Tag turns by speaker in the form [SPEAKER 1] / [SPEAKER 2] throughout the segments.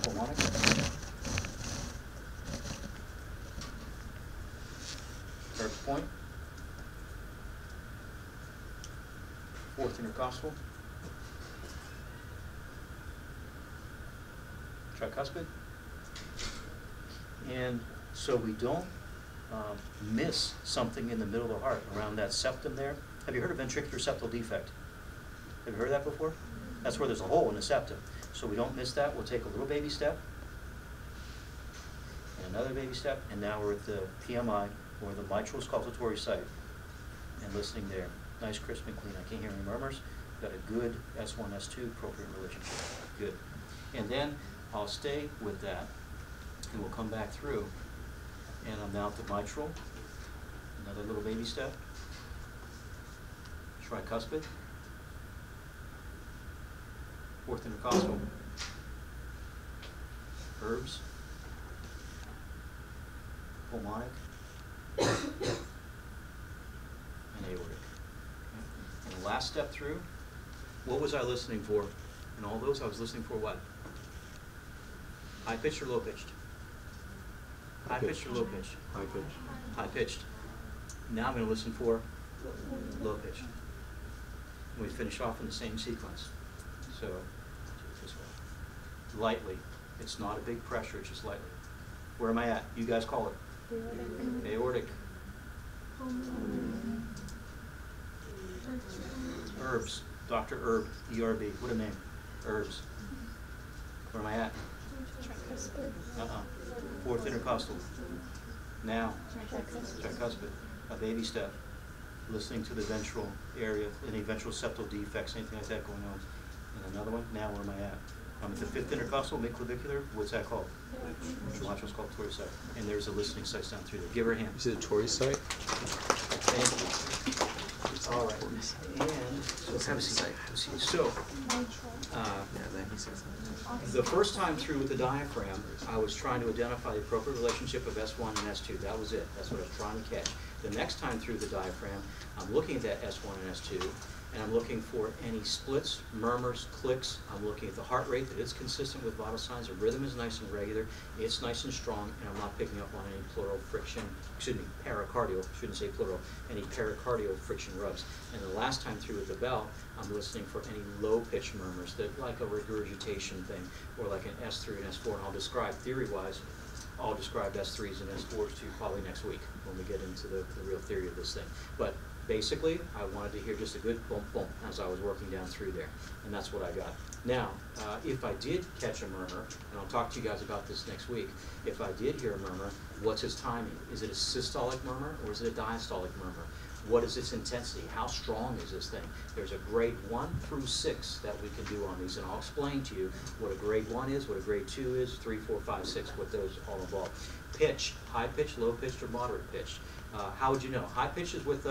[SPEAKER 1] pulmonic. Herb's point. Fourth intercostal. Tricuspid. And so we don't miss something in the middle of the heart around that septum there. Have you heard of ventricular septal defect? Have you heard of that before? That's where there's a hole in the septum. So we don't miss that. We'll take a little baby step, and another baby step, and now we're at the PMI, or the mitral auscultatory site, and listening there. Nice, crisp, and clean. I can't hear any murmurs. Got a good S1, S2 appropriate relationship. Good. And then I'll stay with that, and we'll come back through, and I'm now at the mitral. Another little baby step. Tricuspid. Fourth intercostal. Herbs. Pulmonic. And aortic. And the last step through, what was I listening for? In all those, I was listening for what? High pitched or low pitched? High pitched or low pitched?
[SPEAKER 2] High pitched.
[SPEAKER 1] High pitched. Now I'm going to listen for low pitched. And we finish off in the same sequence. So, this way. Lightly. It's not a big pressure, it's just lightly. Where am I at? You guys call it. Aortic. Herbs. Dr. Herb, ERB. What a name. Herbs. Where am I at? Fourth intercostal. Now. Tricuspid. A baby step. Listening to the ventral area, any ventral septal defects, anything like that going on. And another one. Now where am I at? I'm at the fifth intercostal, midclavicular. What's that called? Mitral auscultatory site. And there's a listening site down through there. Give her a hand.
[SPEAKER 2] You said a Tory site?
[SPEAKER 1] Thank you. All right. And so have a seat. So, the first time through with the diaphragm, I was trying to identify the appropriate relationship of S1 and S2. That was it. That's what I was trying to catch. The next time through the diaphragm, I'm looking at that S1 and S2, and I'm looking for any splits, murmurs, clicks. I'm looking at the heart rate, that it's consistent with vital signs. The rhythm is nice and regular. It's nice and strong, and I'm not picking up on any pleural friction, excuse me, pericardial, shouldn't say pleural, any pericardial friction rubs. And the last time through with the bell, I'm listening for any low-pitched murmurs, that like a regurgitation thing, or like an S3 and S4, and I'll describe theory-wise. I'll describe S3s and S4s to you probably next week when we get into the real theory of this thing. But basically, I wanted to hear just a good bump bump as I was working down through there, and that's what I got. Now, if I did catch a murmur, and I'll talk to you guys about this next week, if I did hear a murmur, what's its timing? Is it a systolic murmur or is it a diastolic murmur? What is its intensity? How strong is this thing? There's a grade 1 through 6 that we can do on these, and I'll explain to you what a grade 1 is, what a grade 2 is, 3, 4, 5, 6, what those all involve. Pitch, high pitch, low pitched, or moderate pitch. How would you know? High pitch is with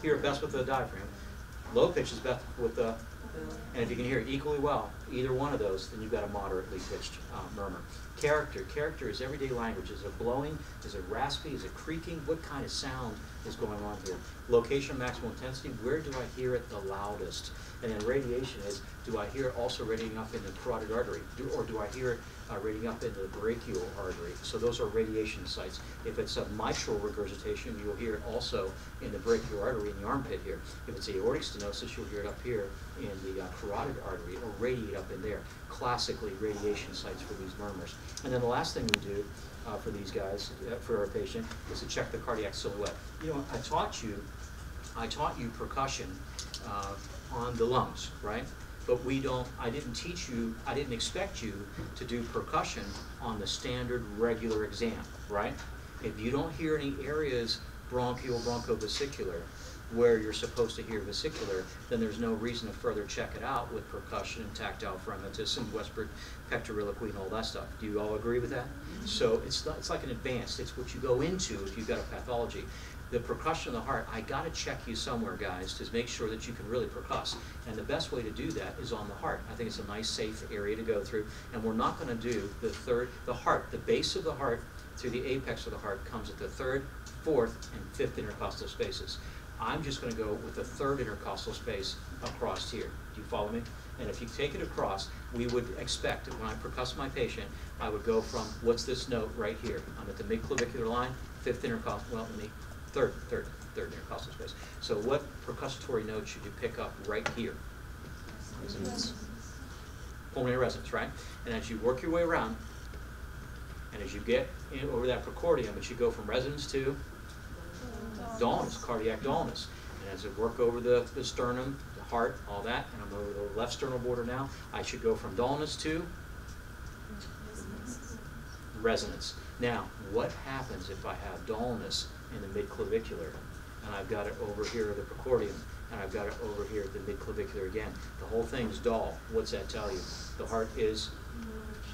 [SPEAKER 1] here best with the diaphragm. Low pitch is best with the, and if you can hear it equally well, either one of those, then you've got a moderately pitched murmur. Character is everyday language. Is it blowing? Is it raspy? Is it creaking? What kind of sound is going on here? Location, maximal intensity, where do I hear it the loudest? And then radiation is, do I hear it also radiating up in the carotid artery? Or do I hear it radiating up into the brachial artery? So those are radiation sites. If it's a mitral regurgitation, you'll hear it also in the brachial artery in the armpit here. If it's aortic stenosis, you'll hear it up here in the carotid artery, or radiate up in there. Classically, radiation sites for these murmurs. And then the last thing we do for these guys, for our patient, is to check the cardiac silhouette. You know, I taught you percussion on the lungs, right? But I didn't expect you to do percussion on the standard regular exam, right? If you don't hear any areas bronchial, bronchovesicular, where you're supposed to hear vesicular, then there's no reason to further check it out with percussion and tactile fragmentis and Westbrook pectoriloquy and all that stuff. Do you all agree with that? So it's like an advanced. It's what you go into if you've got a pathology. The percussion of the heart, I got to check you somewhere, guys, to make sure that you can really percuss. And the best way to do that is on the heart. I think it's a nice, safe area to go through. And we're not going to do the heart, the base of the heart to the apex of the heart comes at the 3rd, 4th, and 5th intercostal spaces. I'm just going to go with the 3rd intercostal space across here. Do you follow me? And if you take it across, we would expect that when I percuss my patient, I would go from, what's this note right here? I'm at the mid-clavicular line, fifth intercostal, well, third intercostal space. So what percussory note should you pick up right here? Resonance. Pulmonary resonance, right? And as you work your way around, and as you get over that precordium, it should go from resonance to dullness, cardiac dullness. And as I work over the sternum, the heart, all that, and I'm over the left sternal border now, I should go from dullness to resonance. Now, what happens if I have dullness in the midclavicular, and I've got it over here at the precordium, and I've got it over here at the midclavicular again? The whole thing's dull. What's that tell you? The heart is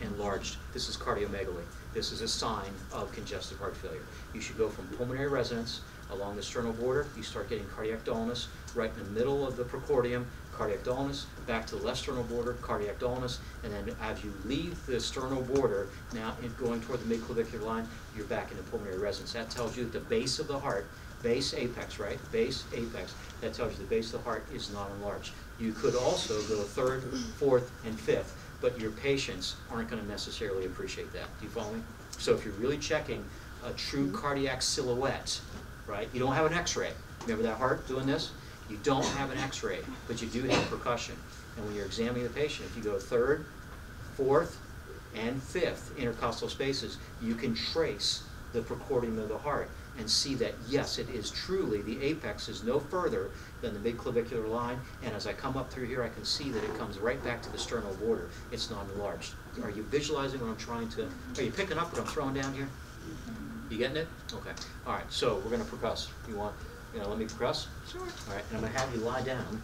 [SPEAKER 1] enlarged. This is cardiomegaly. This is a sign of congestive heart failure. You should go from pulmonary resonance along the sternal border. You start getting cardiac dullness right in the middle of the precordium, cardiac dullness, back to the left sternal border, cardiac dullness, and then as you leave the sternal border, now going toward the midclavicular line, you're back into pulmonary resonance. That tells you that the base of the heart, base apex, right? Base apex. That tells you the base of the heart is not enlarged. You could also go third, fourth, and fifth, but your patients aren't going to necessarily appreciate that. Do you follow me? So if you're really checking a true cardiac silhouette, right? You don't have an x-ray. Remember that heart doing this? You don't have an x-ray, but you do have percussion. And when you're examining the patient, if you go third, fourth, and fifth intercostal spaces, you can trace the precordium of the heart and see that, yes, it is truly, the apex is no further than the midclavicular line, and as I come up through here, I can see that it comes right back to the sternal border. It's not enlarged. Are you visualizing what I'm trying to, are you picking up what I'm throwing down here? You getting it? Okay. All right, so we're going to percuss. You want, let me percuss? Sure. All right, and I'm going to have you lie down,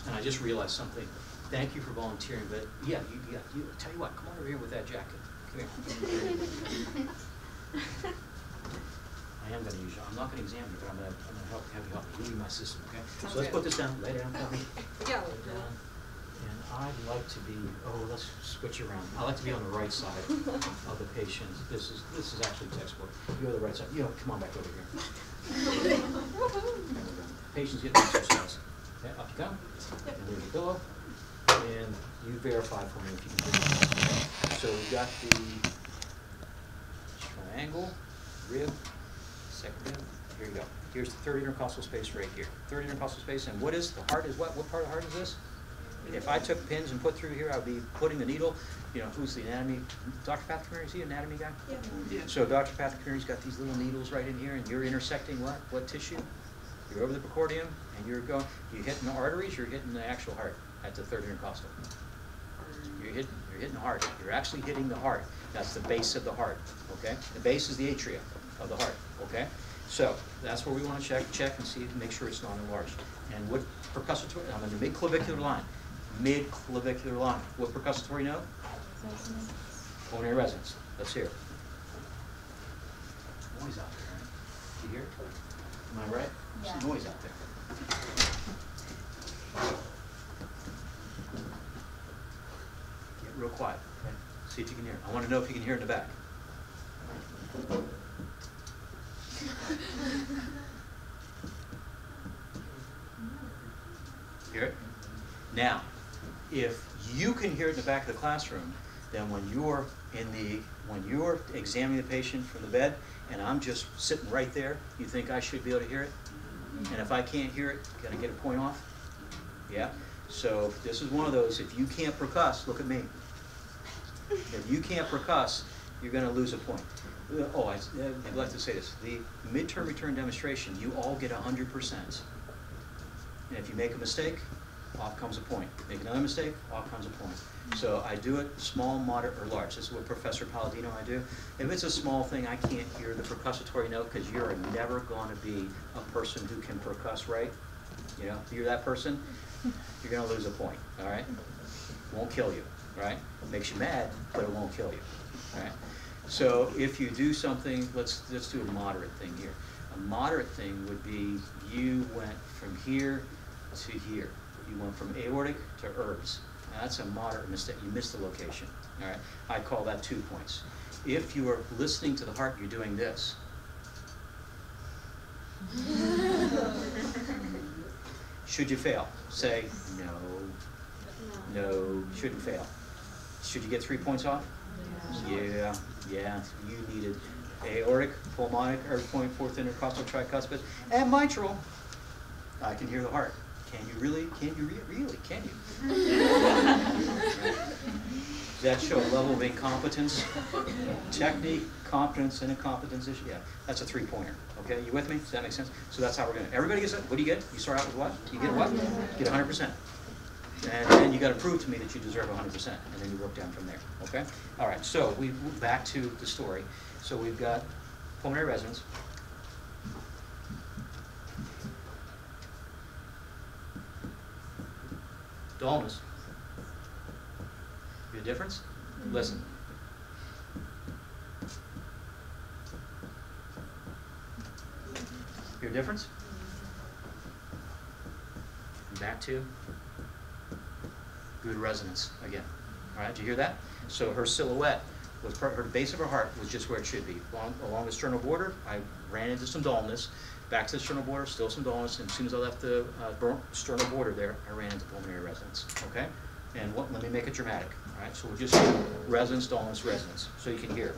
[SPEAKER 1] and I just realized something. Thank you for volunteering, but yeah, you tell you what, come on over here with that jacket. Come here. I am going to use you. I'm not going to examine you, but I'm going to have you help me. You be my assistant, okay? So let's put this down. Lay down, tell me.
[SPEAKER 2] Yeah.
[SPEAKER 1] Lay down. And I'd like to be, let's switch around. I like to be on the right side of the patient. This is actually textbook. You're the right side. Come on back over here. Patients get exercise. Okay, up you come. And there's your pillow. And you verify for me if you can do it. So we've got the triangle, rib, second rib. Here you go. Here's the third intercostal space right here. Third intercostal space, and what is the heart is what? What part of the heart is this? If I took pins and put through here, I would be putting the needle. Who's the anatomy? Dr. Patrick Mary, is he an anatomy guy? Yeah. So Dr. Patrick Mary's got these little needles right in here, and you're intersecting what? What tissue? You're over the precordium, and you're hitting the arteries, you're hitting the actual heart at the third intercostal. You're hitting the heart. You're actually hitting the heart. That's the base of the heart, okay? The base is the atria of the heart, okay? So that's where we want to check and see, make sure it's not enlarged. And what percussatory, I'm in the mid-clavicular line. Mid-clavicular line. What percussatory note? Pulmonary resonance. Let's hear it. Noise out there, right? You hear it? Am I right?
[SPEAKER 2] Yeah.
[SPEAKER 1] There's some noise out there. Get real quiet, okay? See if you can hear it. I want to know if you can hear it in the back. Hear it? Now, if you can hear it in the back of the classroom, then when you're examining the patient from the bed and I'm just sitting right there, you think I should be able to hear it? And if I can't hear it, can I get a point off? Yeah? So this is one of those, if you can't percuss, look at me. If you can't percuss, you're going to lose a point. Oh, I neglected to say this. The midterm return demonstration, you all get 100%. And if you make a mistake, off comes a point. Make another mistake, off comes a point. So I do it small, moderate, or large. This is what Professor Palladino and I do. If it's a small thing, I can't hear the percussatory note because you're never going to be a person who can percuss right. If you're that person, you're going to lose a point, all right? Won't kill you, right? Makes you mad, but it won't kill you, all right? So if you do something, let's do a moderate thing here. A moderate thing would be you went from here to here. You went from aortic to herbs. Now that's a moderate mistake. You missed the location. All right. I call that 2 points. If you are listening to the heart, you're doing this. Should you fail? Say, no, shouldn't fail. Should you get 3 points off? Yeah, you needed aortic, pulmonic, or point, fourth intercostal, tricuspid, and mitral. I can hear the heart. Can you really? Can you really? Can you? Does that show a level of incompetence? Technique, competence, and incompetence issue? Yeah, that's a 3-pointer. Okay, you with me? Does that make sense? So that's how we're going to, everybody gets it? What do you get? You start out with what? You get what? You get 100%. And then you got to prove to me that you deserve 100%, and then you work down from there. Okay? All right. So we move back to the story. So we've got pulmonary resonance. Dullness. See the difference? Listen. Hear a difference? Back to good resonance again. All right, did you hear that? So her silhouette was her base of her heart was just where it should be. Along the sternal border, I ran into some dullness. Back to the sternal border, still some dullness. And as soon as I left the sternal border there, I ran into pulmonary resonance. Okay? And let me make it dramatic. All right, so we'll just resonance, dullness, resonance, so you can hear.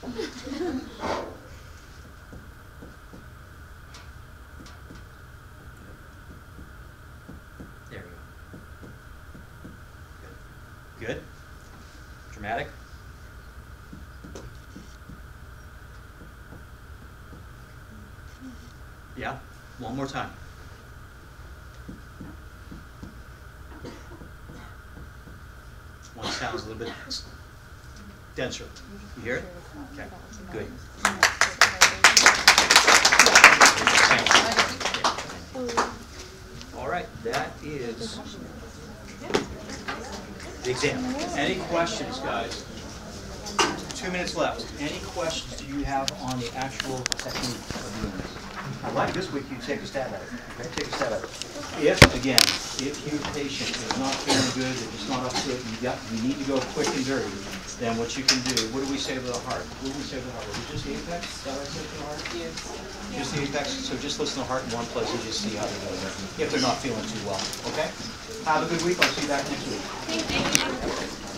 [SPEAKER 1] There we go. Good. Dramatic. Yeah. One more time. One sounds a little bit denser. You hear it? Okay. Good. All right. That is the exam. Any questions, guys? 2 minutes left. Any questions do you have on the actual technique of doing this? I'd like this week you take a stab at it. Okay, take a stab at it. If, again, if your patient is not feeling good, they're just not up to it, you need to go quick and dirty, then what you can do, what do we say to the heart? What do we say to the heart? Is it just the apex? Is that what I said to the heart? Yes. Just the apex? So just listen to the heart in one place and just see how they're doing if they're not feeling too well. Okay? Have a good week. I'll see you back next week.
[SPEAKER 2] Thank you.